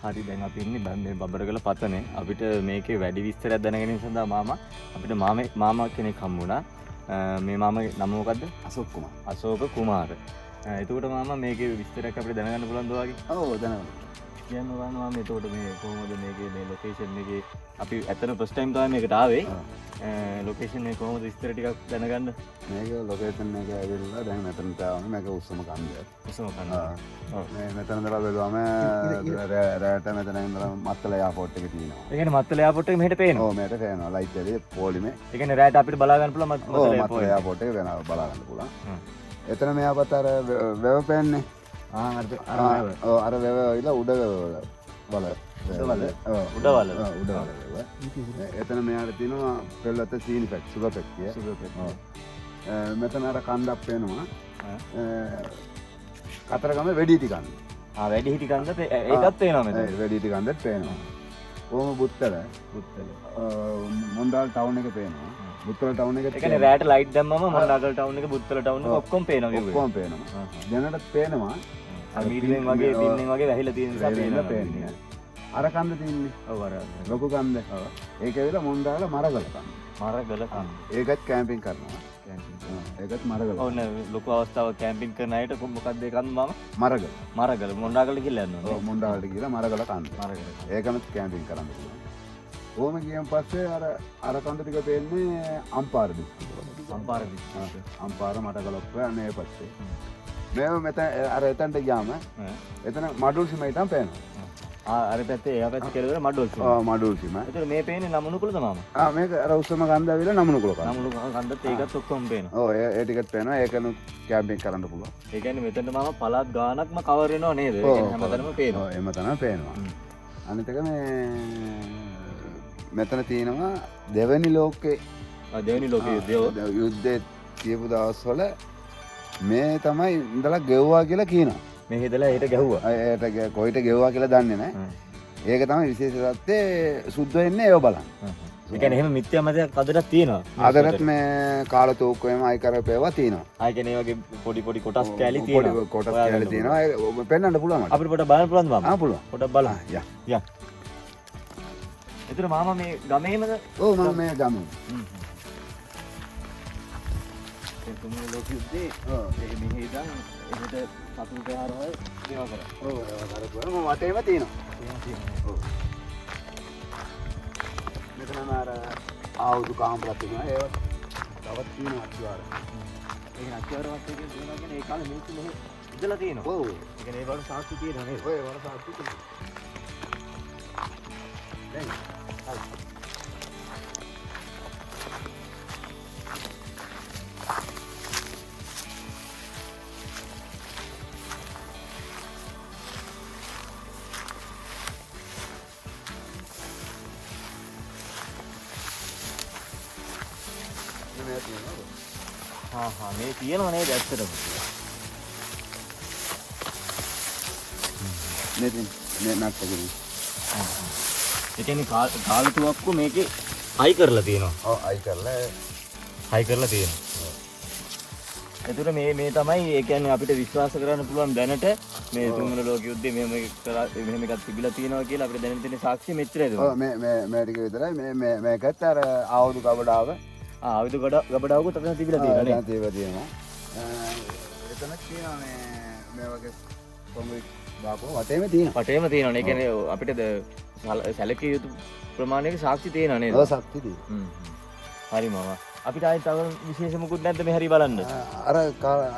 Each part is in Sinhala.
හරි දැන් අපි ඉන්නේ මේ බබරගල පතනේ. අපිට මේකේ වැඩි විස්තරයක් දැනගැනීම සඳහා අපිට මාමා කෙනෙක් හම්බුණා. මේ මාමගේ නම මොකද්ද? අශෝක කුමාර. එතකොට මාමා මේකේ විස්තරයක් අපිට දැනගන්න පුළුවන්ද ඔයාගේ? ඔව් දැනගන්න. කියන්න ගන්නවා එතකොට මේ කොහොමද මේකේ මේ ලොකේෂන් එකේ අපි ඇත්තට ෆස්ට් ටයිම් තමයි මේකට ආවේ. ලොකේෂන් එක කොහොමද විස්තර ටිකක් දැනගන්න. මේක ලොකේෂන් එක ඇවිල්ලා දැන් මෙතනට ආවම මේක උස්සම කන්දයක්. උස්සම කන්දයක්. ඔව්. මේ මෙතන ඉඳලා බැලුවම රැට මෙතන ඉඳලා මත්තල එයාපෝට් එකේ තියෙනවා. ඒ කියන්නේ මත්තල එයාපෝට් එක මෙහෙට පේනවා. ඔව් මෙහෙට පේනවා ලයිට් එකේ පොලිමේ. ඒ කියන්නේ රැට අපිට බලා ගන්න පුළුවන් මත්තල එයාපෝට් එක වෙනවා බලා ගන්න පුළුවන්. එතන මෙයාපත් අර වෙව පෑන්නේ. අර වෙව ඉල උඩ වල උඩවල එතන මෙයාට තියෙනවා පෙල්ලත සීනි පැක් සුගර් පැක් කිය. මෙතන අර කන්දක් පේනවා. කතරගම වෙඩිටි කන්ද. වැඩිහිටි කන්ද ඒකත් පේනවා මෙතන. වෙඩිටි කන්දත් පේනවා. කොහොම බුත්තල මොණ්ඩාල් ටවුන් එක පේනවා. බුත්තල ටවුන් එක. ඒ කියන්නේ රැට ලයිට් දැම්මම මොණ්ඩාගල් ටවුන් එක බුත්තල ටවුන් එක ඔක්කොම පේනවා view එක. ඔක්කොම පේනවා. දැනටත් පේනවා. අර මීඩියෙන් වගේ තින්නෙන් වගේ වැහිලා තියෙන නිසා පේන්නේ. අර කන්ද තින්නේ. ඔව් අර ලොකු කන්ද. ඒක ඇවිල්ලා මොණ්ඩාල මරගල කන්ද. මරගල කන්ද. ඒකත් කැම්පින් කරනවා. ඒකත් මරගල. ඔව් නේ ලොකු අවස්ථාවක් කැම්පින් කරන අයට මොකක්ද ඒ කන්ද මම? මරගල. මරගල මොණ්ඩාගලට ගිහලා යනවා. ඔව් මොණ්ඩාලට ගිහලා මරගල කන්ද. මරගල. ඒකම කැම්පින් කරන්න පුළුවන්. ඕම ගියන් පස්සේ අර කන්ද ටික පේන්නේ අම්පාර දිස්ත්‍රික්කවල. අම්පාර මටගලොප්ප අනේ පස්සේ. මේව මෙතන අර එතනට ගියාම එතන මඩුල් සීම ඉතින් පේනවා. අර පැත්තේ එහා පැත්තේ කෙළවර මඩුල් සීම. මඩුල් සීම. ඒතර මේ පේන්නේ නමුණුකුලද මාම? මේක අර උස්සම ගන්ද ඇවිල්ලා නමුණුකුල කන්ද. නමුණුකුල කන්දත් ඒකත් ඔක්කොම පේනවා. ඔව් ඒ ටිකත් පේනවා. ඒකනු කැම්පින් කරන්න පුළුවන්. ඒ කියන්නේ මෙතනට මාම පළාත් ගානක්ම කවර් වෙනව නේද? ඒ කියන්නේ හැමතැනම පේනවා. ඔව් එම තමයි පේනවා. අනිත් එක මෙතන තියෙනවා දෙවෙනි ලෝකේ යුද්ධයේ කියපු දවස්වල මේ තමයි ඉඳලා ගෙව්වා කියලා කියනවා. මේ හිටලා හෙට ගැහුවා. ඒට කොයිට ගෙව්වා කියලා දන්නේ නැහැ. ඒක තමයි විශේෂ தත්ත්වය සුද්ධ වෙන්නේ ඒව බලන්න. ඒ කියන්නේ එහෙම මිත්‍යා මතයක් අදටත් තියෙනවා. අදටත් මේ කාලතෝක්කෙම අයි කරපේවා තියෙනවා. ආයි කියන්නේ වගේ පොඩි කොටස් කෑලි තියෙනවා. පොඩි කොටස් කෑලි තියෙනවා. ඒක පෙන්වන්න පුළුවන් මට. අපිට පොඩක් බලන්න පුළුවන්ද මාමා? පුළුවන්. පොඩක් බලන්න. යා. එතන මාමා මේ ගමේමද? ඔව් මම මේ ගමේ. තුන්වෙනි ලෝක යුද්ධේ මෙහි ඉඳන් එහෙට සතුරු ප්‍රහාර වල ඒවා කරා. ඔව් ඒවා කරපුවම වටේම තියෙනවා. ඔව්. මෙතනම අර ආයුධ කාමරයක් තියෙනවා. ඒවත් තවත් තියෙනවා අත්වාර. ඒක අත්වාර වත්තේ කියනවා කියන්නේ ඒ කාලේ මිනිස්සු මෙහෙ ඉඳලා තියෙනවා. ඔව්. ඒ කියන්නේ ඒ වගේ සාක්ෂි තියෙනවා නේද? ඔය වල සාක්ෂි තියෙනවා. දැන් හරි. මේ තියෙනවා නේද ඇත්තටම? මේ නැත්නම් ඒ කියන්නේ කාලතුවක්කු මේකේ හයි කරලා තියෙනවා. ඔව් හයි කරලා තියෙනවා. ඒතර මේ තමයි ඒ කියන්නේ අපිට විශ්වාස කරන්න පුළුවන් දැනට මේ තුන්වෙනි ලෝක යුද්ධේ මෙහෙම එකක් තිබිලා තියෙනවා කියලා අපිට දැනෙන තියෙන සාක්ෂි මෙච්චරයිද? ඔව් මේ ටික විතරයි මේකත් අර ආයුධ කබඩාව ආයුධ ගබඩාවකුත් අතන තිබිලා තියෙනවා නේද? තියෙනවා. එතන තියෙනවා මේ වගේ කොන්ක්‍රීට් දාපුව වටේම තියෙනවා. වටේම තියෙනවා. ඒ කියන්නේ අපිට සැලකිය යුතු ප්‍රමාණයක සාක්ෂි තියෙනවා නේද? ඔව් සාක්ෂි තියෙනවා. හරි මාමා. අපිට ආයෙත් තව විශේෂ මුකුත් නැද්ද මේ හරි බලන්න?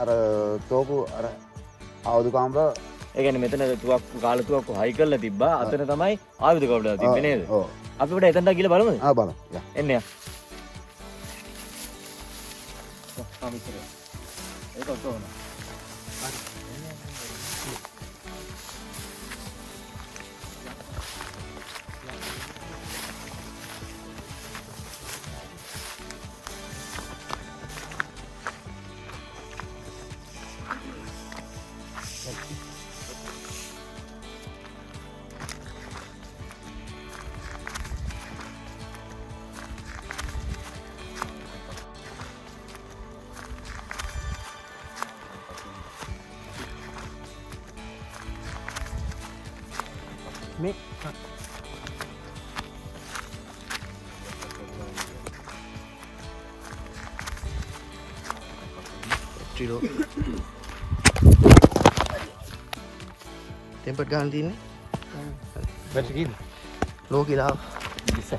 අර තෝපු අර ආයුධ කාමර ඒ කියන්නේ මෙතන කාලතුවක්කු හයි කරලා තිබ්බා. අතන තමයි ආයුධ කබඩාව තිබ්බේ නේද? ඔව්. අපි උඩ එතනට ගිහලා බලමුද? බලමු. එන්න යා. ඒක ඔතන. මේ ට්‍රිලෝ ටෙම්පර් ගන්න තියෙන්නේ බැටරි කීයද? ලෝ කියලා 20යි.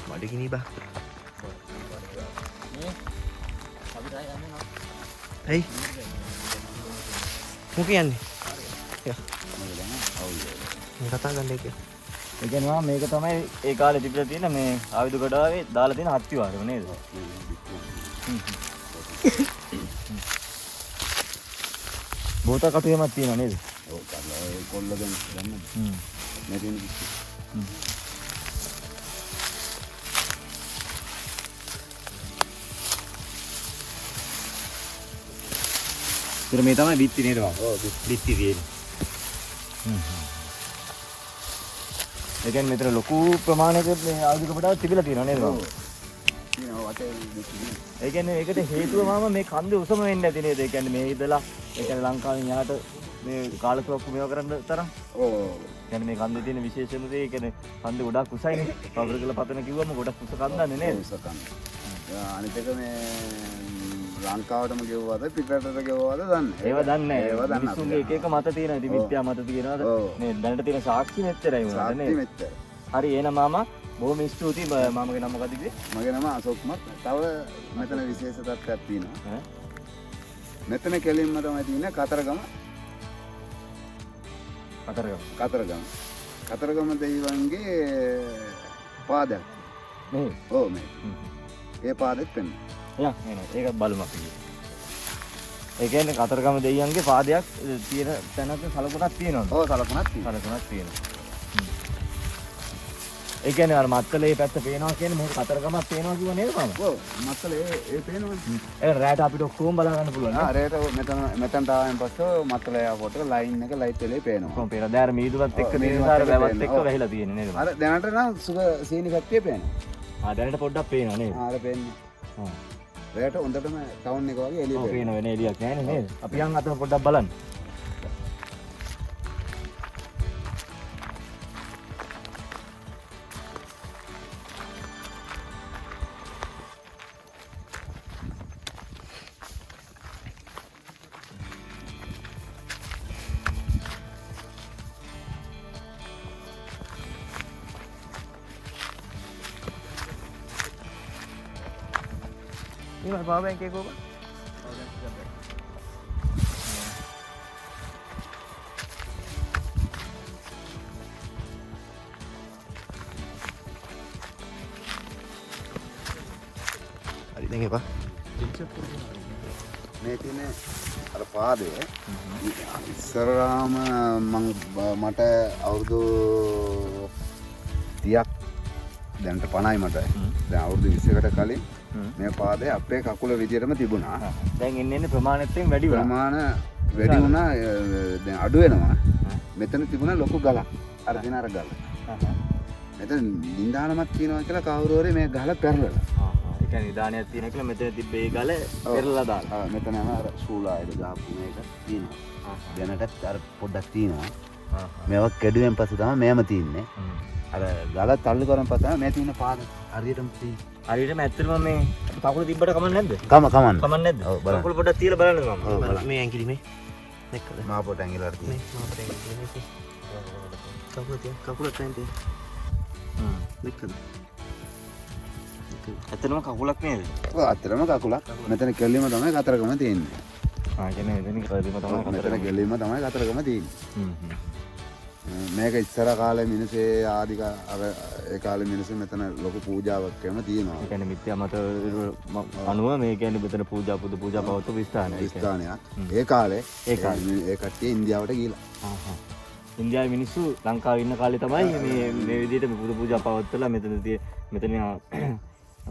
බඩගිනි බා ඇයි මොකද කියන්නේ මේ කතා ගන්න එක ඒ කියන්නේ මේක තමයි ඒ කාලේ තිබිලා තියෙන මේ ආයුධ ගඩාවේ දාලා තියෙන හත්ති වාරම නේද? බෝත කටුවෙමක් තියෙනවා නේද? ඔව් කොල්ල ගන්න. මේ තියෙන ඒතර මේ තමයි බිත්ති නේද? ඔව් බිත්ති තියෙන්නේ. ඒ කියන්නේ මෙතන ලොකු ප්‍රමාණයක මේ ආයුධ කපඩාවක් තිබිලා තියෙනවා නේද? ඔව්. තියෙනවා වටේ ඒ කියන්නේ ඒකට හේතුව මාම මේ කන්දේ උසම වෙන්නේ නැති නේද? ඒ කියන්නේ මේ ඉඳලා ඒ කියන්නේ ලංකාවෙන් යාට මේ කාලතුවක්කු මේව කරන්න තරම්. ඔව්. කියන්නේ මේ කන්දේ තියෙන විශේෂම දේ ඒ කියන්නේ කන්දේ ගොඩක් උසයිනේ. පවර කියලා පතන කිව්වම ගොඩක් උස කන්දන්නේ නේද? උස කන්න. අනිත් එක මේ ලංකාවටම ගෙවුවද පිටරටට ගෙවුවද දන්නේ. ඒව දන්නේ නැහැ. ඒව දන්නේ මිනිස්සුන්ගේ එක එක මත තියෙනවා. ඉතින් මිත්‍යා මත තියෙනවාද? මේ දැනට තියෙන සාක්ෂි මෙච්චරයි මොනවද සාක්ෂි නේද? මෙච්චර. හරි එහෙනම් මාමා බොහොම ස්තුතියි. මාමගේ නම මොකද කිව්වේ? මගේ නම අශෝක්මත්. තව මෙතන විශේෂ තත්ත්වයක් තියෙනවා. මෙතන කෙලින්ම තමයි තියෙන්නේ කතරගම. කතරගම දෙවියන්ගේ පාදයක්. මේ ඔව් මේ. ඒ පාදෙත් වෙන්න. යා නේද? ඒක බලමු අපි. ඒ කියන්නේ කතරගම දෙයියන්ගේ පාදයක් තියෙන තැනක සලකුණක් තියෙනවා. ඔව් සලකුණක් තියෙනවා. සලකුණක් තියෙනවා. ඒ කියන්නේ අර මත්තලේ පැත්ත පේනවා කියන්නේ මොකද කතරගමක් පේනවා කිව්ව නේද මාම? ඔව් මත්තල ඒ පේනවනේ. ඒක රැට අපිට ඔක්කොම බලා ගන්න පුළුවන් නේ. රේට මෙතනට ආවෙන් පස්සේ මත්තල එයාපෝට් එක ලයින් එක ලයිට් එකේ පේනවා. කොහොම පේනවා? දැන් අර මීදුවත් එක්ක තියෙන සාර වැවත් එක්ක වැහිලා තියෙන්නේ නේද? අර දැනට නම් සුග සීනි පැත්තේ පේනවා. දැනට පොඩ්ඩක් පේනවා නේද? අර පේන්නේ. රේට හොඳටම ටවුන් එක වගේ එළිය ඔව් පේනවා. පේන වෙන එළියක් නැහැ නේද? අපි යන් අතම පොඩ්ඩක් බලන්න. ini power bank ke apa? හරි දැන් එපා මේ තියෙන්නේ අර පාදේ ඉස්සරාම මට අවුරුදු 30ක් දැන්ට 50යි මට. දැන් අවුරුදු 20කට කලින් මේ පාදේ අපේ කකුල විදියටම තිබුණා. දැන් එන්නේ ප්‍රමාණයෙන් වැඩි වුණා. ප්‍රමාණ වැඩි වුණා. දැන් අඩු වෙනවා. මෙතන තිබුණා ලොකු ගලක්. අර දින අර ගල. මෙතන නින්දානමක් තියෙනවා කියලා කවුරු හරි මේ ගල පෙරලලා. ඒ කියන්නේ නිදානයක් තියෙන කියලා මෙතන තිබ්බේ ගල පෙරලලා දාලා. මෙතන යන අර සූලායද දාපු මේක තියෙනවා. දැනටත් අර පොඩ්ඩක් තියෙනවා. මේවා කැඩුවෙන් පස්සේ තමයි මේම තියෙන්නේ. අර ගල තල්ලු කරන් පස්සේ මේ තියෙන පාද හරියටම තියෙන්නේ. හරියටම ඇත්තටම මේ කකුල තිබ්බට කමක් නැද්ද? කමන්න. කමක් නැද්ද? කකුල පොඩ්ඩක් තියලා බලන්න මම. මේ ඇඟිලි මේ දෙකද මා පොට ඇඟිලට මේ තියෙන්නේ. මාපට ඇඟිලි මේ කකුල තියෙන දෙකද ඇත්තටම කකුලක් නේද? ඔව් අතරම කකුලක්. මෙතන කෙල්ලීම තමයි කතරගම තියෙන්නේ. කියන්නේ මෙතන කදිම තමයි මෙතන කෙල්ලීම තමයි කතරගම තියෙන්නේ. මේක ඉස්සර කාලේ මිනිස්සේ ආදික අර ඒ කාලේ මිනිස්සු මෙතන ලොකු පූජාවක් කරන තියෙනවා. ඒ කියන්නේ මිත්‍යා මත අනුව මේ කියන්නේ මෙතන පූජා පුද පූජා පවත්වපු ස්ථානය. ස්ථානයක්. ඒ කාලේ ඒ කට්ටිය ඉන්දියාවට ගිහලා. ඉන්දියාවේ මිනිස්සු ලංකාවේ ඉන්න කාලේ තමයි මේ විදිහට පුද පූජා පවත්වලා මෙතන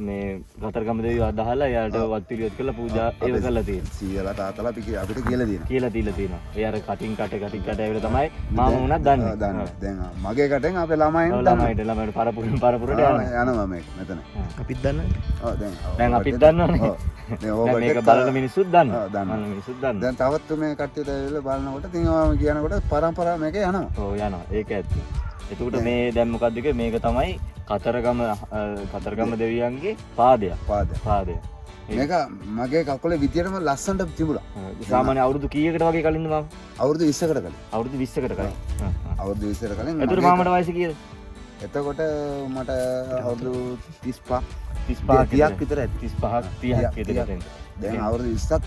මේ කතරගම දෙවියෝ අදහලා එයාට වත් පිළිවෙත් කරලා පූජා ඒව කරලා තියෙනවා. සීයලා තාත්තලා අපිට කියලා දෙනවා. කියලා දීලා තියෙනවා. ඒ අර කටින් කට ඇවිල්ලා තමයි මාම වුණත් දන්නේ. දන්නේ. දැන් මගේ කටෙන් අපේ ළමයින් ළමයිට පරපුරට යනවා මේක මෙතන. අපිත් දන්නවනේ. ඔව් දැන් අපිත් දන්නවනේ. ඔව්. දැන් මේක බලන මිනිස්සුත් දන්නවා. දන්නවා. බලන මිනිස්සුත් දන්නවා. දැන් තවත් මේ කට්ටියට ඇවිල්ලා බලනකොට ඉතින් ඔයාම කියනකොට පරම්පරාව මේක යනවා. ඔව් යනවා. ඒක ඇත්ත. එතකොට මේ දැන් මොකද්ද කිව්වේ මේක තමයි කතරගම දෙවියන්ගේ පාදය. මේක මගේ කකුලේ විදියටම ලස්සනට තිබුණා. සාමාන්‍ය අවුරුදු කීයකට වගේ කලින්ද මාම? අවුරුදු 20කට කලින්. අවුරුදු 20කට කලින්. අවුරුදු 20කට කලින්. එතකොට මාමට වයස කීයද? එතකොට මට අවුරුදු 35 30ක් විතර ඇති. 35ක් 30ක් විතර එතන. දැන් අවුරුදු 20ක්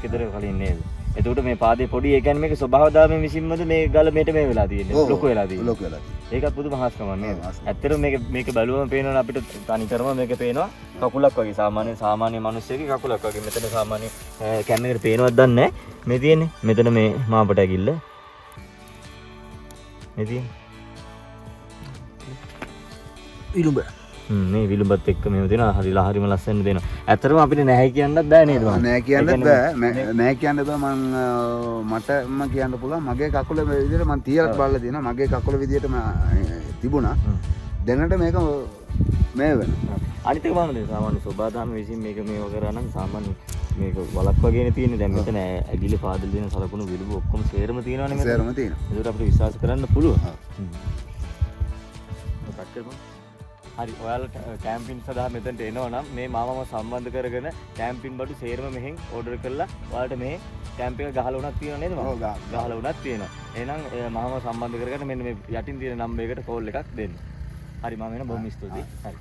විතර කලින් නේද? එතකොට මේ පාදේ පොඩි ඒ කියන්නේ මේක ස්වභාව ධර්මයෙන් විසින්මද මේ ගල මෙට මේ වෙලා තියෙන්නේ. ලොකු වෙලා තියෙන්නේ. ලොකු වෙලා තියෙන්නේ. ඒකත් පුදුම හාස්කමක් නේද? ඇත්තටම මේක බැලුවම පේනවනේ අපිට තනිකරම මේක පේනවා කකුලක් වගේ සාමාන්‍ය මිනිස්සෙක්ගේ කකුලක් වගේ. මෙතන සාමාන්‍ය කැමරේ එකට පේනවද දන්නේ නැහැ. මේ තියෙන්නේ. මෙතන මේ මාපට ඇගිල්ල. මේ තියෙන්නේ. විලුඹ. මේ විලුඹත් එක්ක මේව දෙනවා. හරිම ලස්සන දෙනවා. ඇත්තටම අපිට නැහැ කියන්නත් බෑ නේද? නෑ කියන්නත් බෑ. නෑ කියන්න බෑ. මටම කියන්න පුළුවන් මගේ කකුල මේ විදිහට මම තියලත් බලලා තියෙනවා. මගේ කකුල විදිහටම තිබුණා. දැනට මේක මේ වෙනවා. අනිත් එක බලන්න දැන් සාමාන්‍ය සෝබාදාම විසින් මේක මේව කරා නම් සාමාන්‍ය මේක වලක් වගේනේ තියෙන්නේ. දැන් මෙතන ඇගිලි පාදල් දෙන සලකුණු විලුඹ ඔක්කොම සේරම තියෙනවනේ මෙතන. සේරම තියෙනවා. ඒකට අපිට විශ්වාස කරන්න පුළුවන්. හරි ඔයාලා කැම්පින් සඳහා මෙතනට එනවා නම් මේ මාමම සම්බන්ධ කරගෙන කැම්පින් බඩු සේරම මෙහෙන් ඕඩර් කරලා ඔයාලට මේ කැම්ප් එක ගහලා උනක් තියෙනව නේද මාම? ඔව් ගහලා උනක් තියෙනවා. එහෙනම් මාමම සම්බන්ධ කරගෙන මෙන්න මේ යටින් තියෙන නම්බර් එකට කෝල් එකක් දෙන්න. හරි මම එන බොහොම ස්තුතියි. හරි.